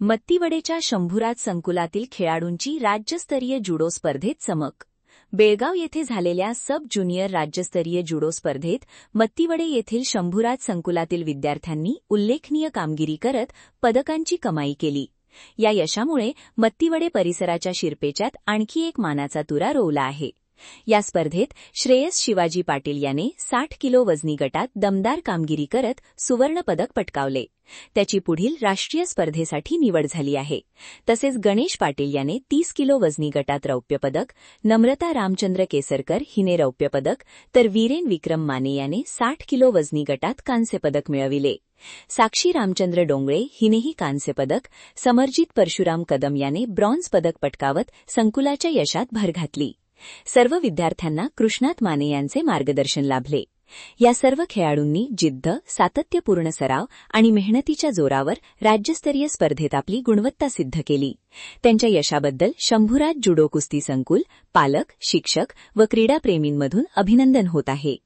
मत्तीवडेच्या शंभूराज संकुलातील खेळाडूंची राज्यस्तरीय जुडो स्पर्धेत चमक. बेळगाव येथे झालेल्या सब ज्युनियर राज्यस्तरीय जुडो स्पर्धेत मत्तीवडे येथील शंभूराज संकुलातील विद्यार्थ्यांनी उल्लेखनीय कामगिरी करत पदकांची कमाई केली. या यशामुळे मत्तीवडे परिसराच्या शिरपेच्यात आणखी एक मानाचा तुरा रोवला आहे. या स्पर्धेत श्रेयस शिवाजी पाटील याने 60 किलो वजनी गटात दमदार कामगिरी करत सुवर्णपदक पटकावले. त्याची पुढील राष्ट्रीय स्पर्धेसाठी निवड झाली आहे. तसेच गणेश पाटील याने 30 किलो वजनी गटात रौप्य पदक, नम्रता रामचंद्र केसरकर हिने रौप्य पदक, तर वीरेन विक्रम माने याने 60 किलो वजनी गटात कांस्य पदक मिळविले. साक्षी रामचंद्र डोंगळे हिनेही कांस्य पदक, समरजित परशुराम कदम याने ब्रॉन्झ पदक पटकावत संकुलाच्या यशात भर घातली. सर्व विद्यार्थ्यांना कृष्णात माने यांचे मार्गदर्शन लाभले. या सर्व खेळाडूंनी जिद्द, सातत्यपूर्ण सराव आणि मेहनतीच्या जोरावर राज्यस्तरीय स्पर्धेत आपली गुणवत्ता सिद्ध केली. त्यांच्या यशाबद्दल शंभूराज जुडो कुस्ती संकुल, पालक, शिक्षक व क्रीडाप्रेमींमधून अभिनंदन होत आहे.